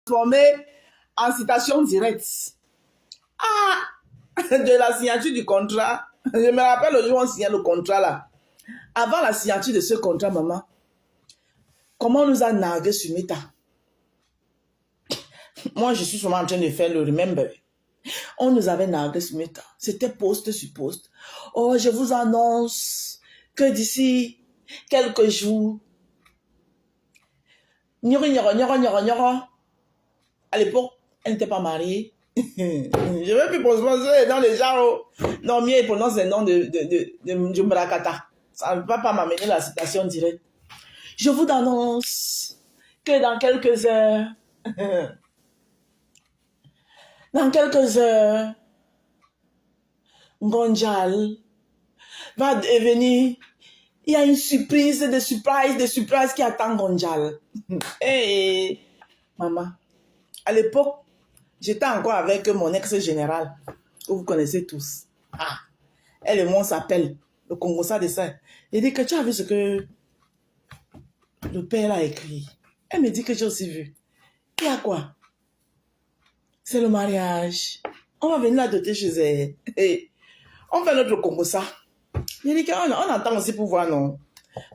transformé en citation directe. Ah, de la signature du contrat. Je me rappelle le jour où on signait le contrat là. Avant la signature de ce contrat, maman, comment on nous a nargué sur Meta. Moi, je suis souvent en train de faire le remember. On nous avait nargué sur Meta. C'était post sur post. Oh, je vous annonce que d'ici quelques jours, à l'époque, elle n'était pas mariée. Je vais plus prononcer les noms des gens. Non, mieux, il prononce les noms de Jumbrakata. Ça ne va pas m'amener la citation directe. Je vous annonce que dans quelques heures, Ngonjal va devenir... Il y a une surprise, des surprises qui attend Ngonjal. Hey, maman, à l'époque, j'étais encore avec mon ex-général, que vous connaissez tous. Ah, elle et moi, on s'appelle le Congossa de ça. Il dit que tu as vu ce que le père a écrit. Elle me dit que j'ai aussi vu. Il y a quoi? C'est le mariage. On va venir la doter chez elle. Et on fait notre Congossa. Il dit qu'on attend aussi pour voir, non?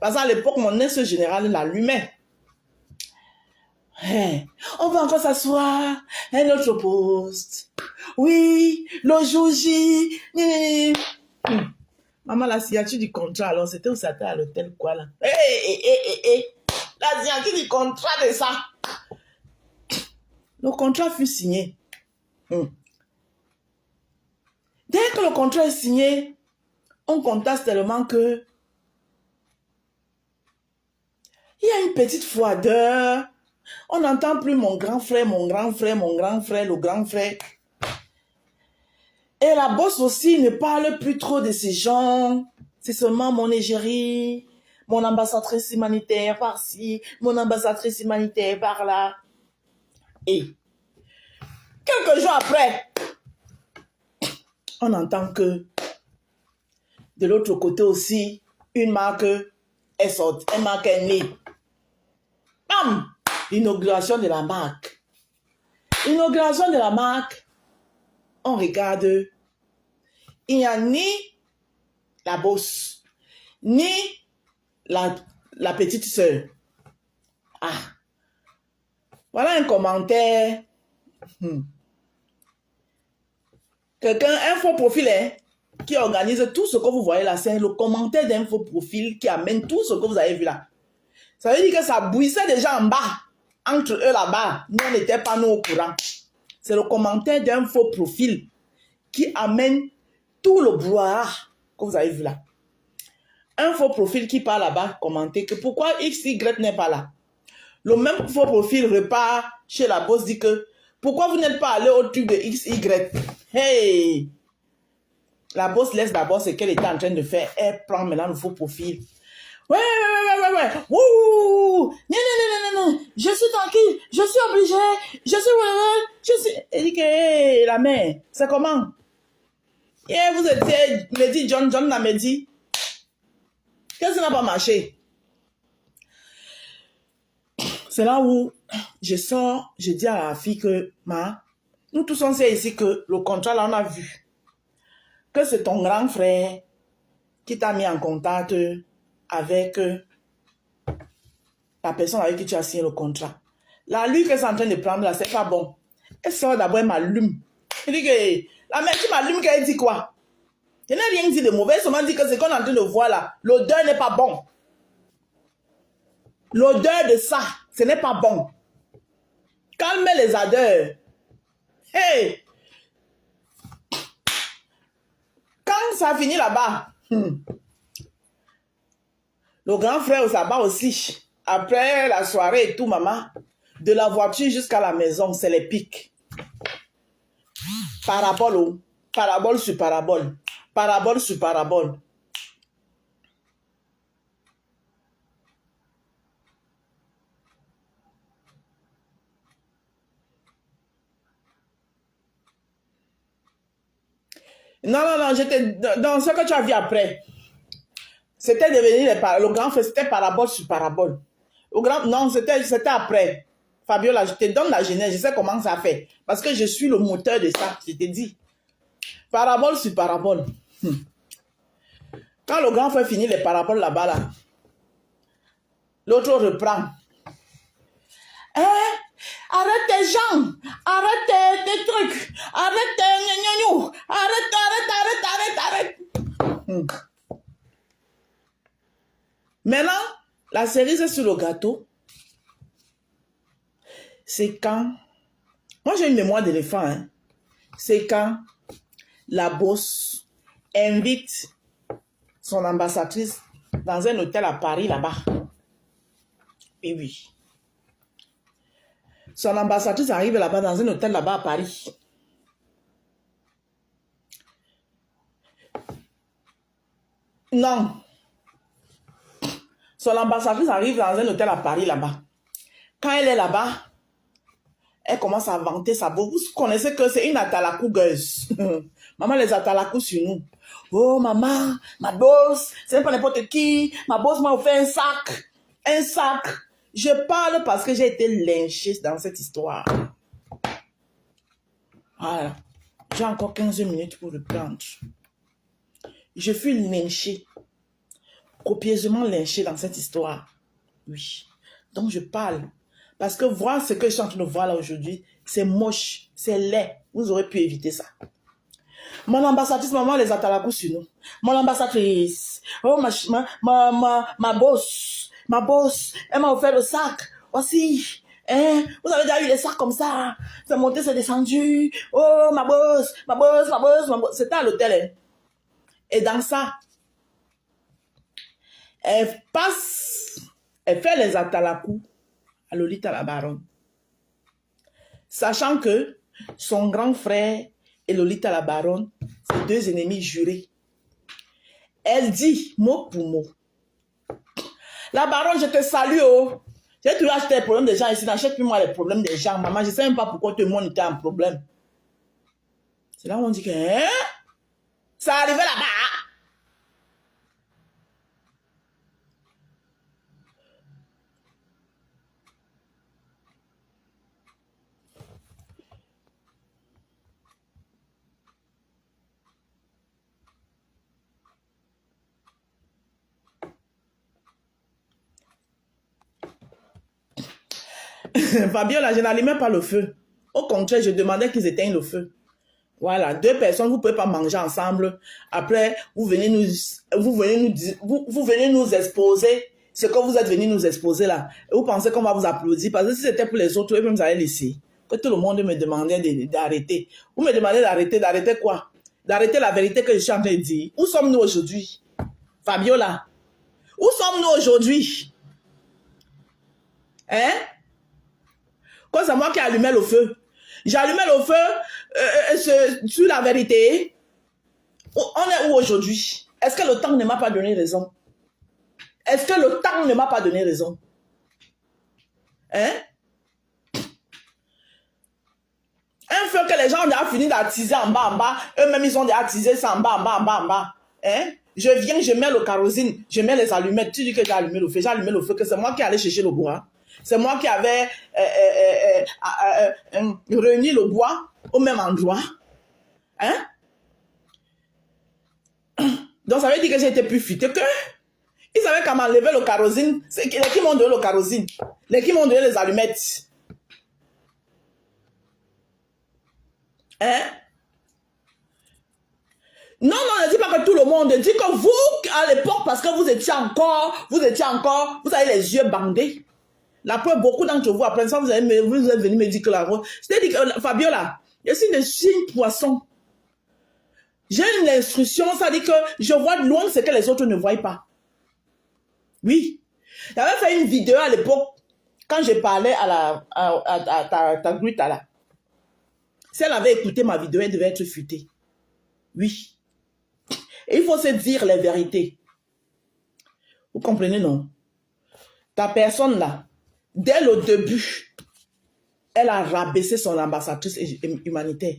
Parce qu'à l'époque, mon ex-général l'allumait. Hey, on va encore s'asseoir, un autre poste. Oui, le jour J. Maman, la signature du contrat, alors c'était où ça était à l'hôtel, quoi, là? La signature du contrat de ça. Le contrat fut signé. Dès que le contrat est signé, on constate tellement que il y a une petite froideur. On n'entend plus mon grand frère, le grand frère. Et la bosse aussi ne parle plus trop de ces gens. C'est seulement mon égérie, mon ambassadrice humanitaire par-ci, mon ambassadrice humanitaire par-là. Et quelques jours après, on entend que de l'autre côté aussi, une marque est sortie, une marque est née. Bam! L'inauguration de la marque. L'inauguration de la marque, on regarde, il n'y a ni la bosse, ni la petite sœur. Ah! Voilà un commentaire. Quelqu'un, un faux profil, qui organise tout ce que vous voyez là, c'est le commentaire d'un faux profil qui amène tout ce que vous avez vu là. Ça veut dire que ça bouillissait déjà en bas. Entre eux là-bas, nous on n'était pas nous au courant. C'est le commentaire d'un faux profil qui amène tout le brouhaha que vous avez vu là. Un faux profil qui part là-bas commenter que pourquoi XY n'est pas là. Le même faux profil repart chez la boss, dit que pourquoi vous n'êtes pas allé au truc de XY. Hey! La boss laisse d'abord ce qu'elle était en train de faire. Elle prend maintenant le faux profil. Ouais. Wouh! Non. Je suis tranquille. Je suis obligée. Je suis... Elle dit que, hey, la mère, c'est comment? Et vous étiez, me dit John m'a dit. Qu'est-ce qui n'a pas marché? C'est là où je sors, je dis à la fille que, nous tous on sait ici que le contrat là on a vu. Que c'est ton grand frère qui t'a mis en contact avec la personne avec qui tu as signé le contrat. La lui qu'elle est en train de prendre là, c'est pas bon. Elle sort d'abord, elle m'allume. Elle dit que, la mère qui m'allume, qu'elle dit quoi? Je n'ai rien dit de mauvais, elle seulement dit que ce qu'on est en train de voir là, l'odeur n'est pas bon. L'odeur de ça, ce n'est pas bon. Calmez les odeurs. Hey! Quand ça a fini là-bas, le grand frère au sabbat aussi, après la soirée et tout, maman, de la voiture jusqu'à la maison, c'est les pics. Parabole sur parabole. Parabole sur parabole. Non, j'étais dans ce que tu as vu après. C'était devenu le grand frère, c'était parabole sur parabole. Non, c'était après. Fabiola, je te donne la genèse, je sais comment ça fait. Parce que je suis le moteur de ça, je te dis. Parabole sur parabole. Quand le grand frère finit les paraboles là-bas, là, l'autre reprend. Hein? Arrête tes jambes, arrête tes trucs, arrête tes gnagnagnou, arrête. Maintenant, la cerise sur le gâteau, c'est quand, moi j'ai une mémoire d'éléphant, hein, c'est quand la boss invite son ambassadrice dans un hôtel à Paris là-bas. Et oui. Son ambassadrice arrive là-bas dans un hôtel là-bas à Paris. Non. Son ambassadrice arrive dans un hôtel à Paris là-bas. Quand elle est là-bas, elle commence à vanter sa bosse. Vous connaissez que c'est une atalakougueuse. Maman les atalakou sur nous. Oh maman, ma bosse, c'est pas n'importe qui. Ma bosse m'a offert un sac. Un sac. Je parle parce que j'ai été lynchée dans cette histoire. Voilà. J'ai encore 15 minutes pour le prendre. Je fus lynchée. Copieusement lynchée dans cette histoire. Oui. Donc je parle. Parce que voir ce que je suis en train de voir là aujourd'hui, c'est moche, c'est laid. Vous aurez pu éviter ça. Mon ambassadrice, maman, les atalakous sur nous. Mon ambassadrice. Oh, ma boss. Ma boss. Elle m'a offert le sac. Aussi. Hein? Vous avez déjà eu des sacs comme ça. C'est monté, c'est descendu. Oh, ma boss. C'était à l'hôtel. Hein? Et dans ça, elle passe, elle fait les atalakous à Lolita la baronne. Sachant que son grand frère et Lolita la baronne, c'est deux ennemis jurés. Elle dit, mot pour mot, la baronne, je te salue, oh. J'ai toujours acheté les problèmes des gens ici, n'achète plus moi les problèmes des gens. Maman, je ne sais même pas pourquoi tout le monde était en problème. C'est là où on dit que, hein? Ça arrivait là-bas. Fabiola, je n'allumais pas le feu. Au contraire, je demandais qu'ils éteignent le feu. Voilà, deux personnes, vous ne pouvez pas manger ensemble. Après, vous venez nous exposer ce que vous êtes venus nous exposer là. Et vous pensez qu'on va vous applaudir. Parce que si c'était pour les autres, eux-mêmes, vous allez laisser. Que tout le monde me demandait d'arrêter. Vous me demandez d'arrêter quoi? D'arrêter la vérité que je suis en train de dire. Où sommes-nous aujourd'hui? Fabiola, où sommes-nous aujourd'hui? Hein? Quand c'est moi qui allumais le feu. J'allumais le feu sur la vérité. On est où aujourd'hui? Est-ce que le temps ne m'a pas donné raison? Est-ce que le temps ne m'a pas donné raison? Hein? Un feu que les gens ont déjà fini d'attiser en bas. Eux-mêmes, ils ont déjà attisé ça en bas. Hein? Je viens, je mets le kérosène, je mets les allumettes. Tu dis que j'ai allumé le feu. J'ai allumé le feu, que c'est moi qui allais chercher le bois. C'est moi qui avais réuni le bois au même endroit. Hein? Donc, ça veut dire que j'ai été plus futé que... Ils savaient comment enlever le kérosène. C'est les qui m'ont donné le kérosène. Les qui m'ont donné les allumettes. Hein? Non, ne dis pas que tout le monde. Dis que vous, à l'époque, parce que vous étiez encore, vous avez les yeux bandés. La preuve, beaucoup d'entre vous, après ça, vous êtes venus me dire que la rose. C'est-à-dire que, Fabiola, je suis une poisson. J'ai une instruction, ça dit que je vois de loin ce que les autres ne voient pas. Oui. J'avais fait une vidéo à l'époque, quand je parlais à ta Gruta là. Si elle avait écouté ma vidéo, elle devait être futée. Oui. Et il faut se dire les vérités. Vous comprenez, non? Ta personne là, dès le début, elle a rabaissé son ambassadrice humanitaire.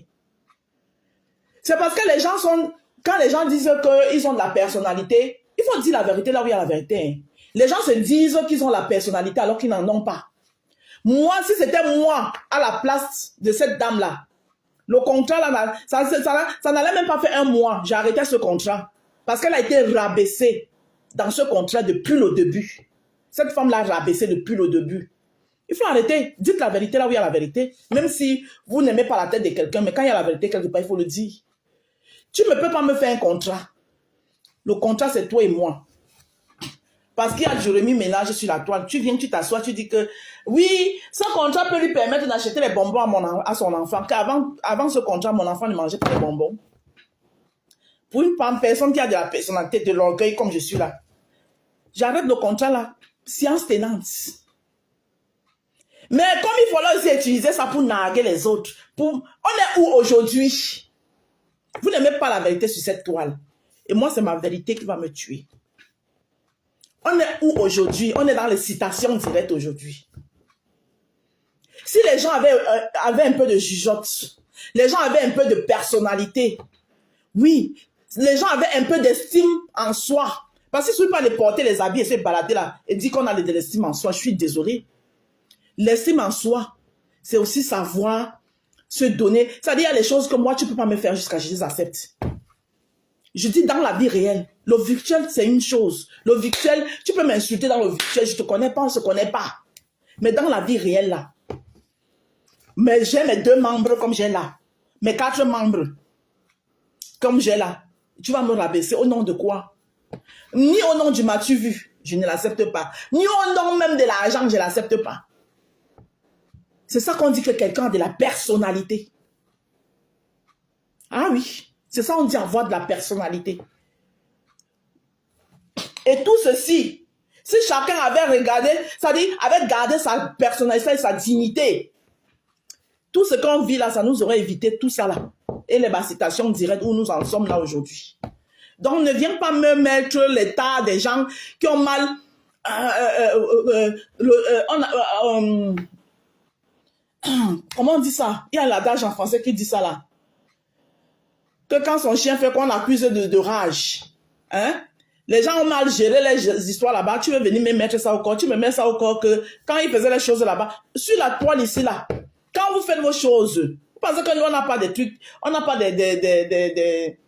C'est parce que les gens sont... Quand les gens disent qu'ils ont de la personnalité, il faut dire la vérité là où il y a la vérité. Hein. Les gens se disent qu'ils ont la personnalité alors qu'ils n'en ont pas. Moi, si c'était moi à la place de cette dame-là, le contrat, là, ça n'allait même pas faire un mois. J'ai arrêté ce contrat. Parce qu'elle a été rabaissée dans ce contrat depuis le début. Cette femme l'a rabaissée depuis le début. Il faut arrêter. Dites la vérité là où il y a la vérité. Même si vous n'aimez pas la tête de quelqu'un, mais quand il y a la vérité quelque part, il faut le dire. Tu ne peux pas me faire un contrat. Le contrat, c'est toi et moi. Parce qu'il y a Jérémie Ménage sur la toile. Tu viens, tu t'assois, tu dis que oui, ce contrat peut lui permettre d'acheter les bonbons à son enfant. Car avant ce contrat, mon enfant ne mangeait pas les bonbons. Pour une personne qui a de la personnalité, de l'orgueil comme je suis là, j'arrête le contrat là, science tenante. Mais comme il faut aussi utiliser ça pour narguer les autres, on est où aujourd'hui? Vous n'aimez pas la vérité sur cette toile. Et moi, c'est ma vérité qui va me tuer. On est où aujourd'hui? On est dans les citations directes aujourd'hui. Si les gens avaient un peu de jugeote, les gens avaient un peu de personnalité, oui, les gens avaient un peu d'estime en soi. Parce qu'il ne suffit pas de porter les habits et se balader là et dire qu'on a de l'estime en soi. Je suis désolée. L'estime en soi, c'est aussi savoir se donner. C'est-à-dire, il y a les choses que moi, tu ne peux pas me faire jusqu'à ce que je les accepte. Je dis dans la vie réelle, le virtuel, c'est une chose. Le virtuel, tu peux m'insulter dans le virtuel, je ne te connais pas, on ne se connaît pas. Mais dans la vie réelle, là, mais j'ai mes 2 membres comme j'ai là, mes 4 membres comme j'ai là, tu vas me rabaisser au nom de quoi? Ni au nom du m'as-tu vu, je ne l'accepte pas. Ni au nom même de l'argent, je ne l'accepte pas. C'est ça qu'on dit que quelqu'un a de la personnalité. Ah oui. C'est ça on dit avoir de la personnalité. Et tout ceci, si chacun avait regardé, c'est-à-dire avait gardé sa personnalité et sa dignité, tout ce qu'on vit là, ça nous aurait évité tout ça là. Et les citations directes où nous en sommes là aujourd'hui. Donc ne viens pas me mettre l'état des gens qui ont mal... comment on dit ça? Il y a l'adage en français qui dit ça là. Que quand son chien fait qu'on accuse de rage, hein? Les gens ont mal géré les histoires là-bas. Tu veux venir me mettre ça au corps. Tu me mets ça au corps que quand ils faisaient les choses là-bas, sur la toile ici là, quand vous faites vos choses, vous pensez que nous on n'a pas des trucs, on n'a pas des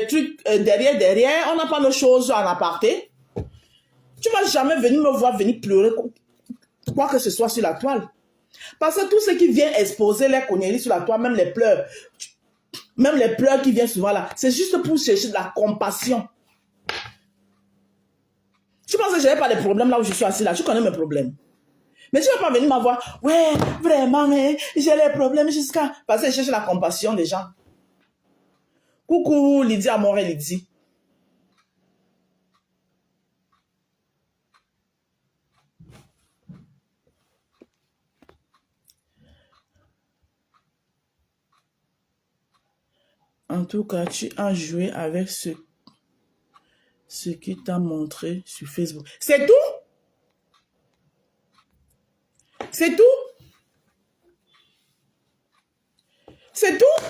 trucs derrière, on n'a pas nos choses en aparté. Tu vas jamais venir me voir venir pleurer quoi que ce soit sur la toile. Parce que tout ce qui vient exposer les conneries sur la toile, même les pleurs qui viennent souvent là, c'est juste pour chercher de la compassion. Tu penses que je n'ai pas de problèmes là où je suis assis là, tu connais mes problèmes. Mais tu ne vas pas venir m'avoir, ouais, vraiment, j'ai les problèmes jusqu'à... Parce que je cherche la compassion des gens. Coucou, Lydie Amore, Lydie. En tout cas, tu as joué avec ce qui t'a montré sur Facebook. C'est tout? C'est tout? C'est tout?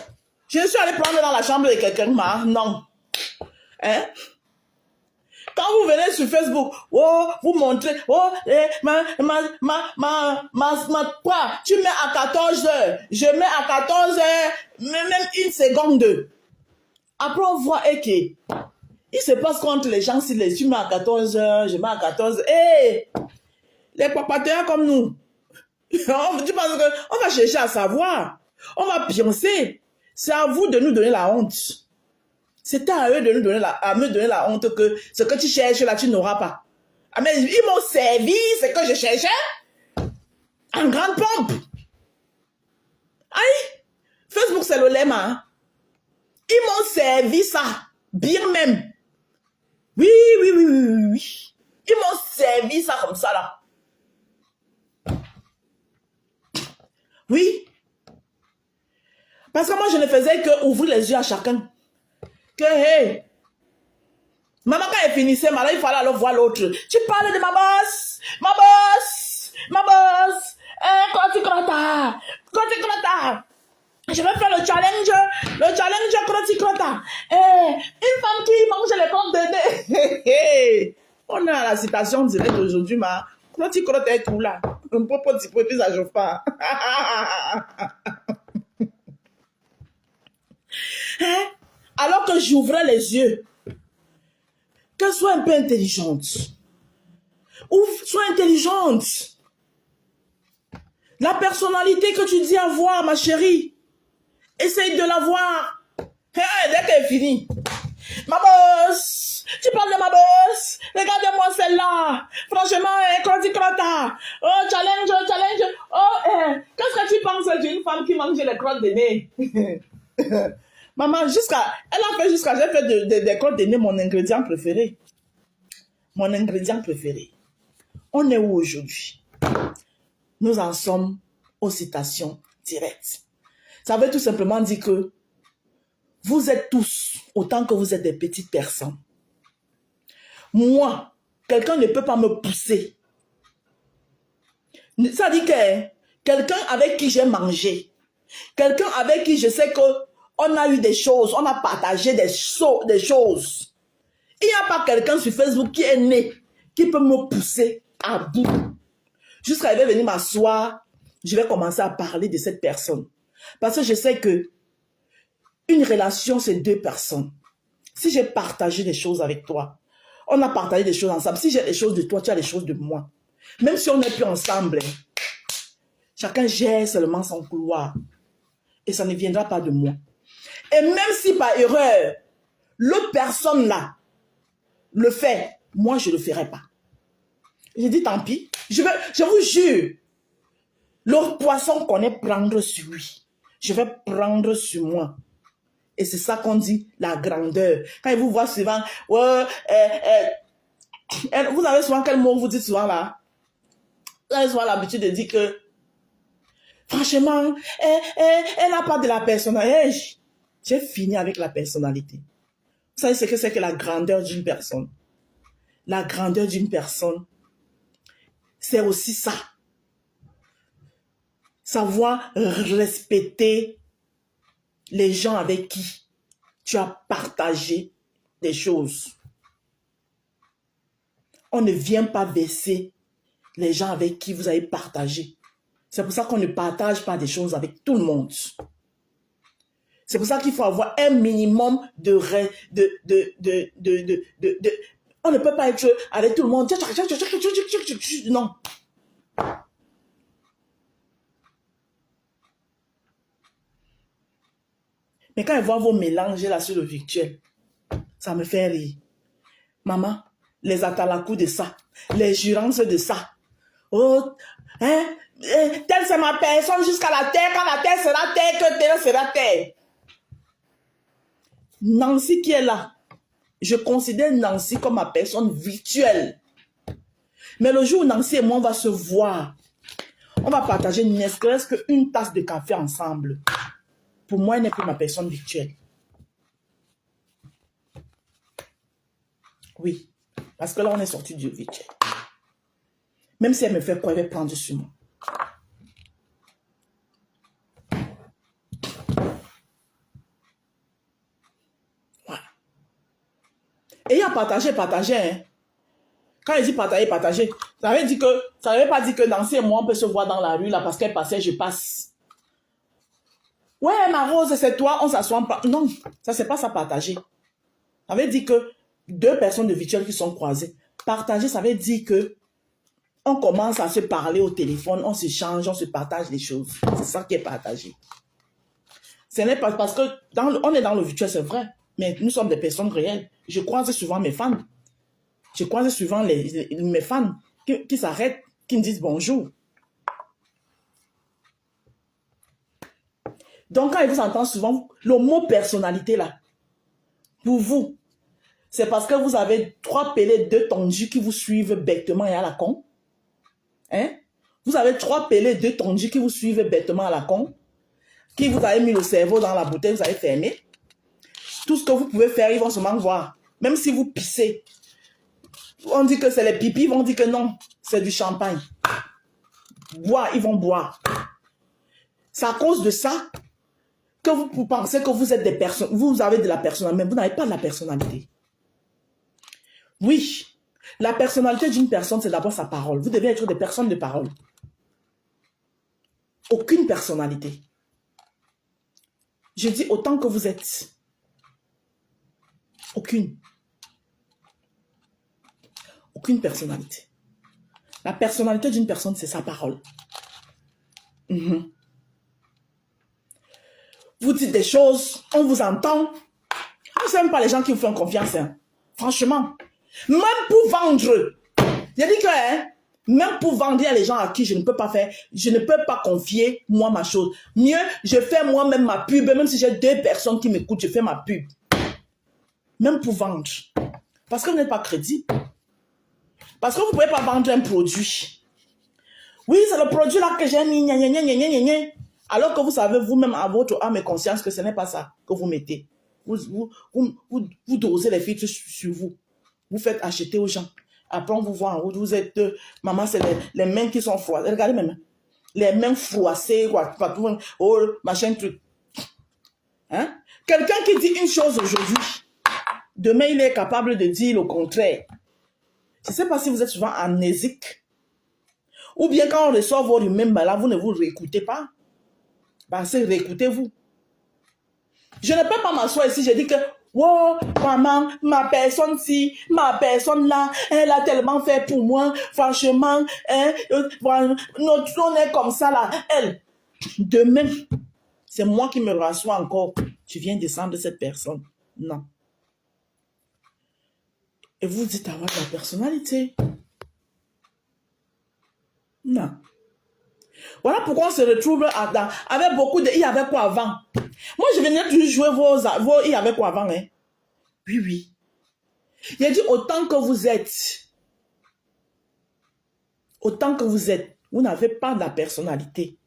Je suis allée prendre dans la chambre de quelqu'un, non. Hein? Quand vous venez sur Facebook, oh, vous montrez, oh, quoi? Tu mets à 14 heures, je mets à 14 heures, même une seconde. Après, on voit, il se passe contre les gens si tu mets à 14 heures, je mets à 14 heures. Hey, les papateurs comme nous, tu penses qu'on va chercher à savoir, on va pioncer. C'est à vous de nous donner la honte. C'est à eux de me donner la honte que ce que tu cherches là, tu n'auras pas. Ah, mais ils m'ont servi ce que je cherchais en grande pompe. Aïe, Facebook c'est le lemme, hein? Ils m'ont servi ça, bien même. Oui. Ils m'ont servi ça comme ça là. Oui. Parce que moi je ne faisais que ouvrir les yeux à chacun. Que hey, maman quand elle finissait, là, il fallait alors voir l'autre. Tu parles de ma boss. Quand tu crois. Je vais faire le challenge quand tu crois. Une femme qui mange les pommes de nez. On est à la citation directe aujourd'hui, quand tu crois tout là. Un propos typo et puis ça chauffe pas. Hein? Alors que j'ouvrais les yeux, qu'elle soit un peu intelligente. Ou sois intelligente. La personnalité que tu dis avoir, ma chérie, essaye de l'avoir. Hey, dès qu'elle est finie. Ma boss, tu parles de ma boss. Regardez-moi celle-là. Franchement, crotti-crotta. Oh, challenge, challenge. Oh, qu'est-ce que tu penses d'une femme qui mange les crottes de nez? Maman, elle a fait jusqu'à, j'ai fait des crottes de nez mon ingrédient préféré. Mon ingrédient préféré. On est où aujourd'hui? Nous en sommes aux citations directes. Ça veut tout simplement dire que vous êtes tous, autant que vous êtes des petites personnes. Moi, quelqu'un ne peut pas me pousser. Ça dit que quelqu'un avec qui j'ai mangé, quelqu'un avec qui je sais qu'on a eu des choses, on a partagé des choses. Il n'y a pas quelqu'un sur Facebook qui est né, qui peut me pousser à bout. Jusqu'à elle va venir m'asseoir, je vais commencer à parler de cette personne. Parce que je sais que une relation, c'est deux personnes. Si j'ai partagé des choses avec toi, on a partagé des choses ensemble. Si j'ai des choses de toi, tu as des choses de moi. Même si on n'est plus ensemble, chacun gère seulement son couloir. Et ça ne viendra pas de moi. Et même si par erreur, l'autre personne là le fait, moi je ne le ferai pas. J'ai dit tant pis. Je vous jure, le poisson connaît prendre sur lui. Je vais prendre sur moi. Et c'est ça qu'on dit, la grandeur. Quand il vous voit souvent, ouais, vous avez souvent quel mot vous dites souvent là? Vous avez souvent l'habitude de dire que, franchement, elle n'a pas de la personnalité. J'ai fini avec la personnalité. Vous savez ce que c'est que la grandeur d'une personne? La grandeur d'une personne, c'est aussi ça. Savoir respecter les gens avec qui tu as partagé des choses. On ne vient pas baisser les gens avec qui vous avez partagé. C'est pour ça qu'on ne partage pas des choses avec tout le monde. C'est pour ça qu'il faut avoir un minimum on ne peut pas être avec tout le monde. Non. Mais quand ils voient vos mélanges là sur le virtuel, ça me fait rire. Maman, les atalakou de ça, les jurances de ça. Oh, hein, telle c'est ma personne jusqu'à la terre, quand la terre sera terre, que terre sera terre. Nancy qui est là, je considère Nancy comme ma personne virtuelle. Mais le jour où Nancy et moi, on va se voir, on va partager ne serait-ce qu'une tasse de café ensemble. Pour moi, elle n'est plus ma personne virtuelle. Oui, parce que là, on est sorti du virtuel. Même si elle me fait quoi, elle va prendre sur moi. Voilà. Et il y a partager, hein. Quand il dit partager, ça veut pas dire que Nancy et moi, on peut se voir dans la rue, là, parce qu'elle passait, je passe. Ouais, ma Rose, c'est toi, on s'assoit. Non, ça, c'est pas ça, partager. Ça veut dire que deux personnes de virtuel qui sont croisées. Partager, ça veut dire que on commence à se parler au téléphone, on s'échange, on se partage les choses. C'est ça qui est partagé. Ce n'est pas parce que on est dans le virtuel, c'est vrai, mais nous sommes des personnes réelles. Je croise souvent mes fans. Je croise souvent mes fans qui s'arrêtent, qui me disent bonjour. Donc, quand ils vous entendent souvent, le mot personnalité là, pour vous, c'est parce que vous avez 3 pélés, 2 tondus qui vous suivent bêtement et à la con. Hein? Vous avez 3 pélés, 2 tondus qui vous suivent bêtement à la con, qui vous avez mis le cerveau dans la bouteille, vous avez fermé. Tout ce que vous pouvez faire, ils vont seulement voir. Même si vous pissez, on dit que c'est les pipis, ils vont dire que non, c'est du champagne. Boire, ils vont boire. C'est à cause de ça que vous pensez que vous êtes des personnes, vous avez de la personnalité, mais vous n'avez pas de la personnalité. Oui, la personnalité d'une personne, c'est d'abord sa parole. Vous devez être des personnes de parole. Aucune personnalité. Je dis autant que vous êtes. Aucune. Aucune personnalité. La personnalité d'une personne, c'est sa parole. Mhm. Vous dites des choses, on vous entend. Je n'aime pas les gens qui vous font confiance. Hein. Franchement. Même pour vendre. J'ai dit que, hein, même pour vendre, il y a les gens à qui je ne peux pas faire, je ne peux pas confier, moi, ma chose. Mieux, je fais moi-même ma pub, même si j'ai 2 personnes qui m'écoutent, je fais ma pub. Même pour vendre. Parce que vous n'êtes pas crédible. Parce que vous ne pouvez pas vendre un produit. Oui, c'est le produit là que j'ai mis, alors que vous savez vous-même à votre âme et conscience que ce n'est pas ça que vous mettez. Vous dosez les filtres sur vous. Vous faites acheter aux gens. Après, on vous voit en route, vous êtes... maman, c'est les mains qui sont froissées. Regardez mes mains. Les mains froissées, quoi. Oh, machin, truc. Hein? Quelqu'un qui dit une chose aujourd'hui, demain, il est capable de dire le contraire. Je ne sais pas si vous êtes souvent amnésique. Ou bien quand on reçoit vos mêmes là, vous ne vous réécoutez pas. Parce que réécoutez-vous. Je ne peux pas m'asseoir ici, je dis que oh, maman, ma personne ci, ma personne là, elle a tellement fait pour moi, franchement, hein, on est comme ça là, elle. Demain, c'est moi qui me rassois encore. Tu viens descendre de cette personne. Non. Et vous dites avoir de la personnalité. Non. Voilà pourquoi on se retrouve avec beaucoup de... Il y avait quoi avant? Moi, je venais toujours jouer vos... Il y avait quoi avant, hein? Oui, oui. Il a dit autant que vous êtes, vous n'avez pas de la personnalité.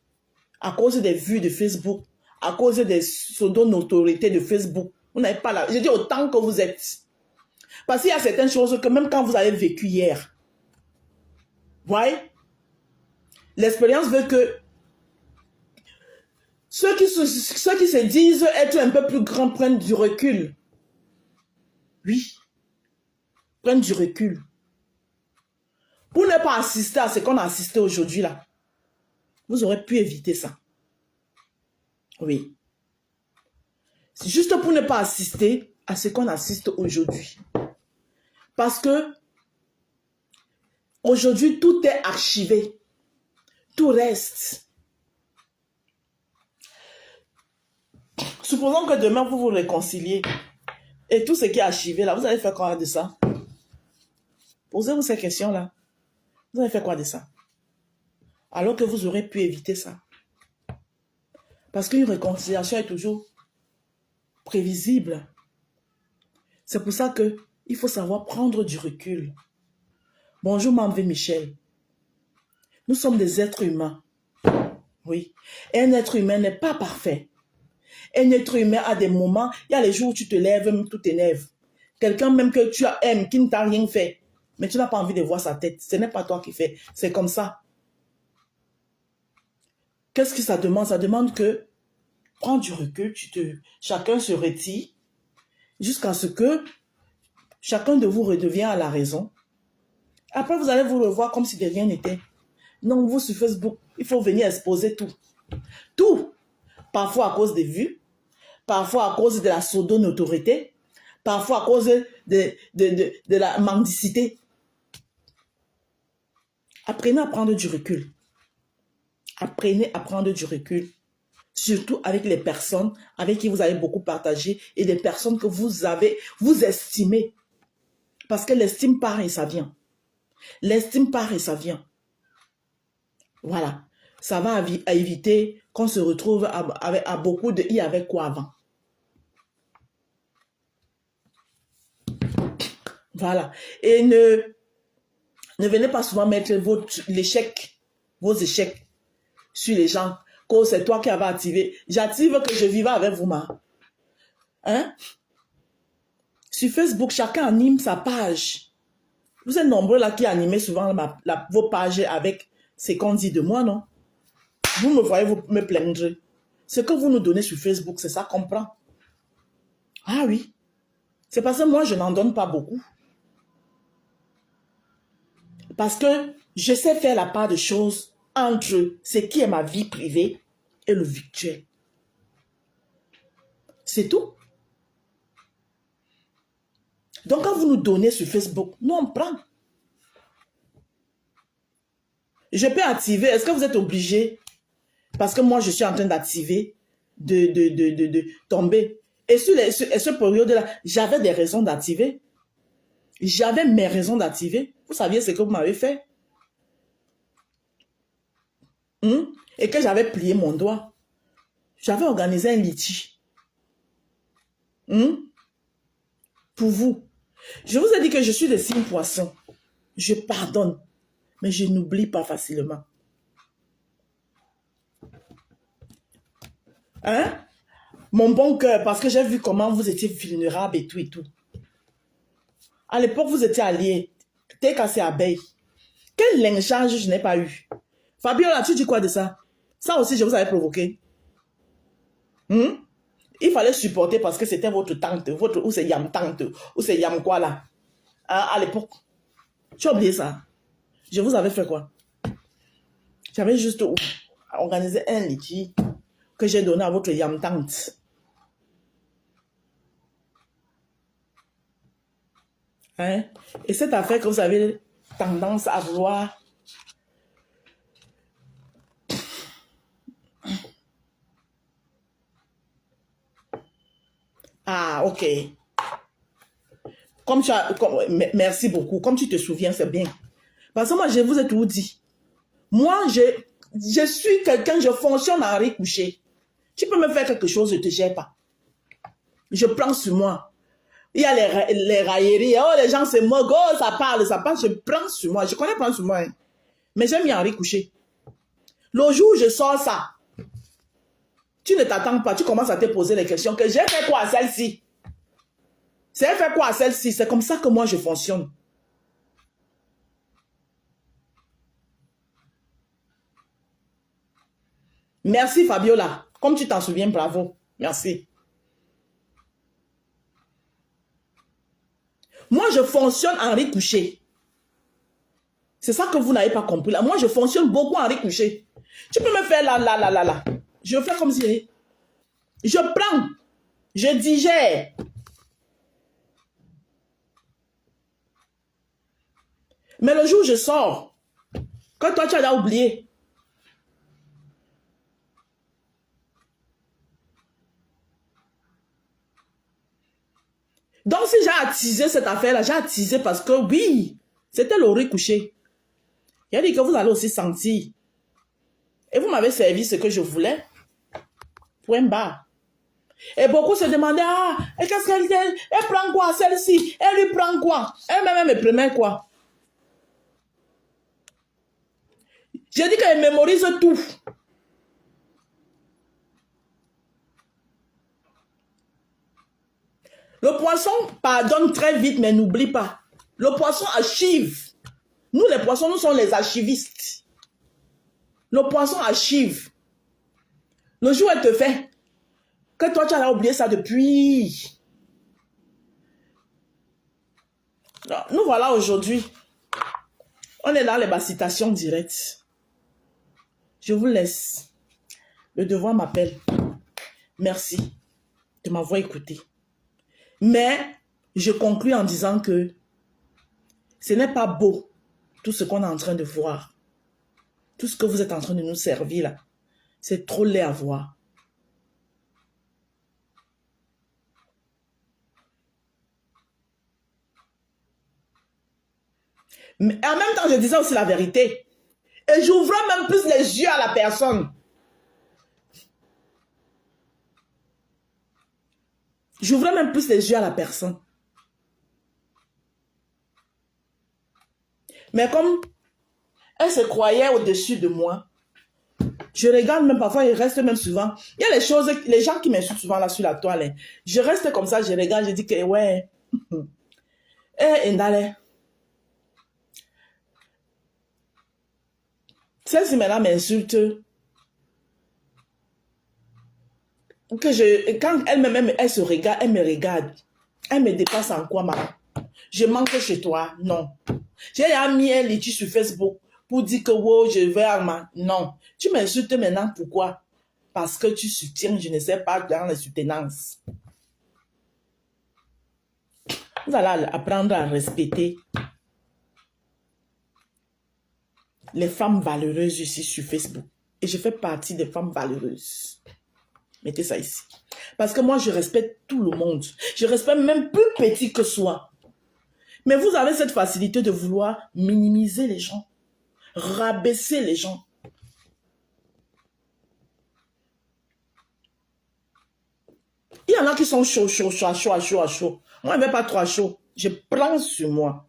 À cause des vues de Facebook, à cause des pseudo-notoriétés de Facebook, vous n'avez pas la... Je dis autant que vous êtes. Parce qu'il y a certaines choses que même quand vous avez vécu hier, vous voyez, l'expérience veut que ceux qui se disent être un peu plus grands prennent du recul. Oui, prennent du recul. Pour ne pas assister à ce qu'on a assisté aujourd'hui là, vous aurez pu éviter ça. Oui. C'est juste pour ne pas assister à ce qu'on assiste aujourd'hui. Parce que aujourd'hui, tout est archivé. Tout reste. Supposons que demain, vous vous réconciliez. Et tout ce qui est archivé là, vous allez faire quoi de ça? Posez-vous ces questions-là. Vous allez faire quoi de ça? Alors que vous aurez pu éviter ça. Parce qu'une réconciliation est toujours prévisible. C'est pour ça qu'il faut savoir prendre du recul. Bonjour, Mme Michel. Nous sommes des êtres humains. Oui. Et un être humain n'est pas parfait. Un être humain a des moments, il y a les jours où tu te lèves, même tout t'énerve. Quelqu'un même que tu aimes, qui ne t'a rien fait, mais tu n'as pas envie de voir sa tête. Ce n'est pas toi qui fais. C'est comme ça. Qu'est-ce que ça demande? Ça demande que prends du recul, chacun se retire jusqu'à ce que chacun de vous redevienne à la raison. Après, vous allez vous revoir comme si de rien n'était. Non, vous sur Facebook, il faut venir exposer tout. Tout. Parfois à cause des vues, parfois à cause de la pseudo-notoriété, parfois à cause de la mendicité. Apprenez à prendre du recul. Apprenez à prendre du recul. Surtout avec les personnes avec qui vous avez beaucoup partagé et des personnes que vous estimez. Parce que l'estime part et ça vient. L'estime part et ça vient. Voilà. Ça va éviter qu'on se retrouve à beaucoup de « il y avait quoi avant ?» Voilà. Et ne venez pas souvent mettre vos échecs sur les gens. Que c'est toi qui avais activé. J'active que je vivais avec vous, ma. Hein? Sur Facebook, chacun anime sa page. Vous êtes nombreux là qui animez souvent vos pages avec ce qu'on dit de moi, non? Vous me voyez, vous me plaindre. Ce que vous nous donnez sur Facebook, c'est ça qu'on prend. Ah oui. C'est parce que moi, je n'en donne pas beaucoup. Parce que je sais faire la part de choses entre ce qui est ma vie privée et le virtuel. C'est tout. Donc, quand vous nous donnez sur Facebook, nous, on prend. Je peux activer. Est-ce que vous êtes obligé? Parce que moi, je suis en train d'activer, de tomber. Et sur ce période-là, j'avais des raisons d'activer. J'avais mes raisons d'activer. Vous saviez ce que vous m'avez fait? Et que j'avais plié mon doigt. J'avais organisé un litige. Pour vous. Je vous ai dit que je suis de signe poisson. Je pardonne. Mais je n'oublie pas facilement. Hein? Mon bon cœur, parce que j'ai vu comment vous étiez vulnérable et tout et tout. À l'époque, vous étiez alliés. T'es cassé abeille. Quel lynchage je n'ai pas eu. Fabiola, tu dis quoi de ça? Ça aussi, je vous avais provoqué. Il fallait supporter parce que c'était votre tante, ou c'est yam tante, ou c'est yam quoi là. Hein, à l'époque. Tu as oublié ça? Je vous avais fait quoi? J'avais juste organisé un litige que j'ai donné à votre yam tante. Hein? Et cette affaire que vous avez tendance à vouloir... Ah, ok. Comme tu as... merci beaucoup. Comme tu te souviens, c'est bien. Parce que moi, je vous ai tout dit. Moi, je suis quelqu'un, je fonctionne en riz couché. Tu peux me faire quelque chose, je ne te gère pas. Je prends sur moi. Il y a les railleries. Oh, les gens se moquent. Oh, ça parle. Je prends sur moi. Je connais prendre sur moi. Hein. Mais j'aime bien en riz couché. Le jour où je sors ça, tu ne t'attends pas. Tu commences à te poser les questions. Que j'ai fait quoi à celle-ci? C'est fait quoi à celle-ci? C'est comme ça que moi, je fonctionne. Merci, Fabiola. Comme tu t'en souviens, bravo. Merci. Moi, je fonctionne en riz couché. C'est ça que vous n'avez pas compris. Là. Moi, je fonctionne beaucoup en riz couché. Tu peux me faire là. Je fais comme si... Je prends. Je digère. Mais le jour où je sors, quand toi, tu as oublié, donc, si j'ai attisé cette affaire-là, j'ai attisé parce que oui, c'était le riz couché. Il a dit que vous allez aussi sentir. Et vous m'avez servi ce que je voulais. Point barre. Et beaucoup se demandaient, ah, et qu'est-ce qu'elle dit? Elle prend quoi, celle-ci? Elle lui prend quoi? Elle-même me prenait quoi? J'ai dit qu'elle mémorise tout. Le poisson pardonne très vite, mais n'oublie pas. Le poisson archive. Nous, les poissons, nous sommes les archivistes. Le poisson archive. Le jour où elle te fait, que toi, tu as oublié ça depuis. Nous voilà aujourd'hui. On est dans les citations directes. Je vous laisse. Le devoir m'appelle. Merci de m'avoir écouté. Mais je conclus en disant que ce n'est pas beau tout ce qu'on est en train de voir. Tout ce que vous êtes en train de nous servir là. C'est trop laid à voir. Mais en même temps, je disais aussi la vérité. Et j'ouvrais même plus les yeux à la personne. J'ouvrais même plus les yeux à la personne. Mais comme elle se croyait au-dessus de moi, je regarde même parfois, il reste même souvent. Il y a les choses, les gens qui m'insultent souvent là sur la toile. Hein. Je reste comme ça, je regarde, je dis que ouais. Eh, Ndale. Celle-ci maintenant m'insulte. Quand elle-même, elle se regarde, elle me regarde. Elle me dépasse en quoi, maman? Je manque chez toi? Non. J'ai mis un litige sur Facebook pour dire que wow, je vais à ma... Non. Tu m'insultes maintenant, pourquoi? Parce que tu soutiens, je ne sais pas, dans la soutenance. Vous allez apprendre à respecter les femmes valeureuses ici sur Facebook. Et je fais partie des femmes valeureuses. Mettez ça ici. Parce que moi, je respecte tout le monde. Je respecte même plus petit que soi. Mais vous avez cette facilité de vouloir minimiser les gens. Rabaisser les gens. Il y en a qui sont chauds. Moi, je ne vais pas trop chaud. Je prends sur moi.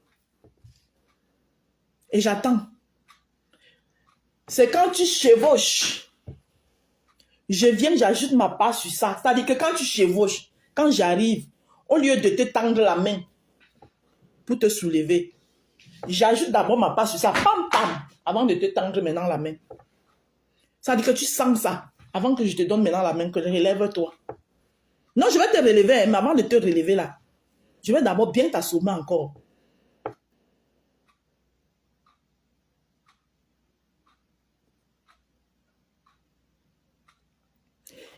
Et j'attends. C'est quand tu chevauches. Je viens, j'ajoute ma part sur ça. C'est-à-dire que quand tu chevauches, quand j'arrive, au lieu de te tendre la main pour te soulever, j'ajoute d'abord ma part sur ça. Pam, pam. Avant de te tendre maintenant la main. C'est-à-dire que tu sens ça. Avant que je te donne maintenant la main, que relève-toi. Non, je vais te relever, mais avant de te relever là, je vais d'abord bien t'assommer encore.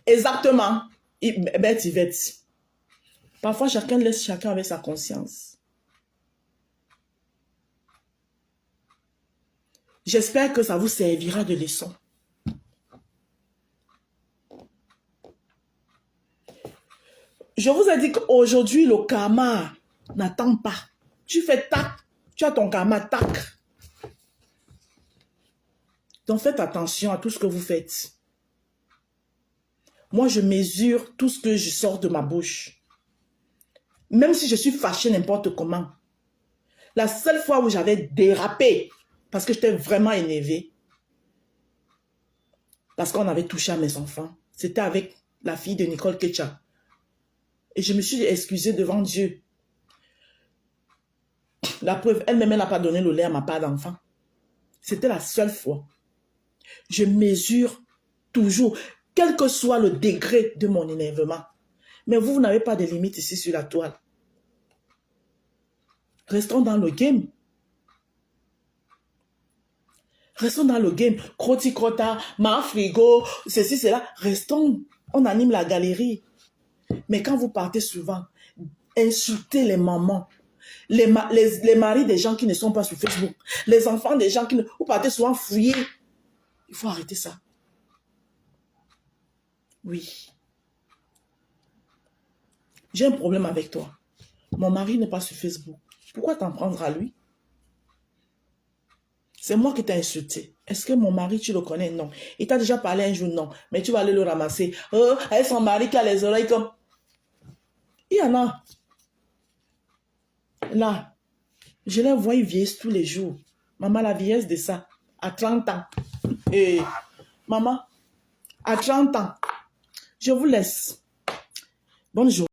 Exactement. Bête Yvette. Parfois, chacun laisse chacun avec sa conscience. J'espère que ça vous servira de leçon. Je vous ai dit qu'aujourd'hui, le karma n'attend pas. Tu fais tac, tu as ton karma tac. Donc faites attention à tout ce que vous faites. Moi, je mesure tout ce que je sors de ma bouche. Même si je suis fâchée n'importe comment. La seule fois où j'avais dérapé, parce que j'étais vraiment énervée, parce qu'on avait touché à mes enfants, c'était avec la fille de Nicole Ketcha. Et je me suis excusée devant Dieu. La preuve, elle-même n'a pas donné le lait à ma part d'enfant. C'était la seule fois. Je mesure toujours, quel que soit le degré de mon énervement. Mais vous n'avez pas de limite ici sur la toile. Restons dans le game. Restons dans le game. Croti-crota, ma frigo, ceci, cela. Restons, on anime la galerie. Mais quand vous partez souvent, insultez les mamans, les maris des gens qui ne sont pas sur Facebook, les enfants des gens qui ne... Vous partez souvent fouiller. Il faut arrêter ça. Oui. J'ai un problème avec toi. Mon mari n'est pas sur Facebook. Pourquoi t'en prendre à lui? C'est moi qui t'ai insulté. Est-ce que mon mari, tu le connais? Non. Il t'a déjà parlé un jour? Non. Mais tu vas aller le ramasser. Oh, avec son mari qui a les oreilles comme... Il y en a. Là, je les vois, ils vieillissent tous les jours. Maman, la vieillesse de ça, à 30 ans. Et maman, à 30 ans, je vous laisse. Bonne journée.